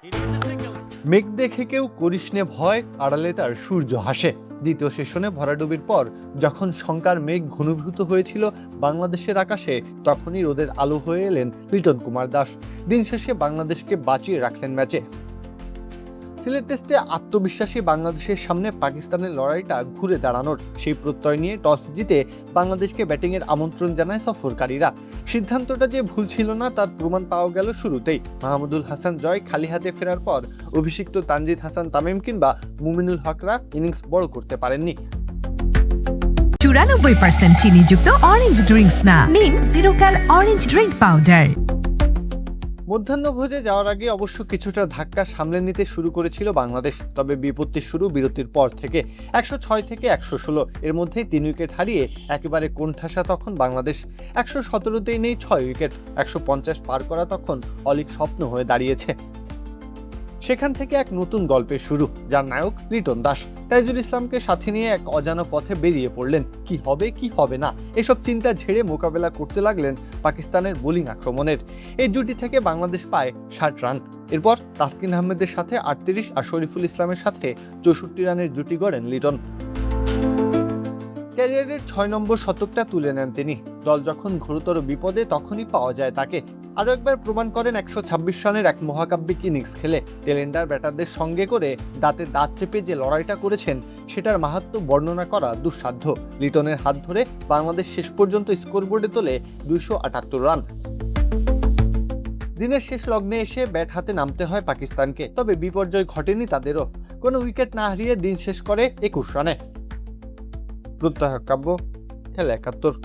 মেঘ দেখে কেউ করিস নে ভয়, আড়ালে তার সূর্য হাসে। দ্বিতীয় সেশনে ভরাডুবির পর যখন শঙ্কার মেঘ ঘনীভূত হয়েছিল বাংলাদেশের আকাশে, তখনই রোদের আলো হয়ে এলেন লিটন কুমার দাস। দিন শেষে বাংলাদেশকে বাঁচিয়ে রাখলেন ম্যাচে। সিলেট টেস্টে আত্মবিশ্বাসী বাংলাদেশের সামনে পাকিস্তানের লড়াইটা ঘুরে দাঁড়ানোর সেই প্রত্যয় নিয়ে টস জিতে বাংলাদেশকে ব্যাটিংয়ের আমন্ত্রণ জানায় সফরকারীরা। সিদ্ধান্তটা যে ভুল ছিল না তার প্রমাণ পাওয়া গেল শুরুতেই। মাহমুদুল হাসান জয় খালি হাতে ফেরার পর অভিষিক্ত তানজিদ হাসান তামিম কিংবা মুমিনুল হকরা ইনিংস বড় করতে পারেননি। 94% চিনিযুক্ত অরেঞ্জ ড্রিঙ্কস না, নিন জিরোক্যাল অরেঞ্জ ড্রিঙ্ক পাউডার। মধ্যাহ্নভোজে যাওয়ার আগে অবশ্য কিছুটা ধাক্কা সামলে নিতে শুরু করেছিল বাংলাদেশ। তবে বিপত্তি শুরু বিরতির পর থেকে। 106 থেকে 116 এর মধ্যেই 3 উইকেট হারিয়ে একেবারে কোণঠাসা তখন বাংলাদেশ। 117তেই নেই 6 উইকেট। 150 পার করা তখন অলীক স্বপ্ন হয়ে দাঁড়িয়েছে। সেখান থেকে এক নতুন গল্পের শুরু, যার নায়ক লিটন দাস। তাইজুল ইসলামকে সাথে নিয়ে এক অজানা পথে বেরিয়ে পড়লেন। কি হবে কি হবে না এসব চিন্তা ঝেড়ে মোকাবেলা করতে লাগলেন পাকিস্তানের বোলিং আক্রমণের। এই জুটি থেকে বাংলাদেশ পায় 60 রান। এরপর তাসকিন আহমেদের সাথে 38 আর শরীফুল ইসলামের সাথে 64 রানের জুটি গড়েন লিটন। ক্যারিয়ারের 6 নম্বর শতকটা তুলে নেন তিনি। দল যখন ঘোরতর বিপদে তখনই পাওয়া যায় তাকে। আরও একবার প্রমাণ করেন 126 রানের এক মহাকাব্যিক ইনিংস খেলে। টেলেন্ডার ব্যাটারদের সঙ্গে করে দাঁতে দাঁত চেপে যে লড়াইটা করেছেন সেটার মাহাত্ম্য বর্ণনা করা দুঃসাধ্য। লিটনের হাত ধরে বাংলাদেশ শেষ পর্যন্ত স্কোরবোর্ডে তোলে 278 রান। দিনের শেষ লগ্নে এসে ব্যাট হাতে নামতে হয় পাকিস্তানকে। তবে বিপর্যয় ঘটেনি তাদেরও। কোনো উইকেট না হারিয়ে দিন শেষ করে 21 রানে। প্রত্যয় কাব্য, খেলা 71।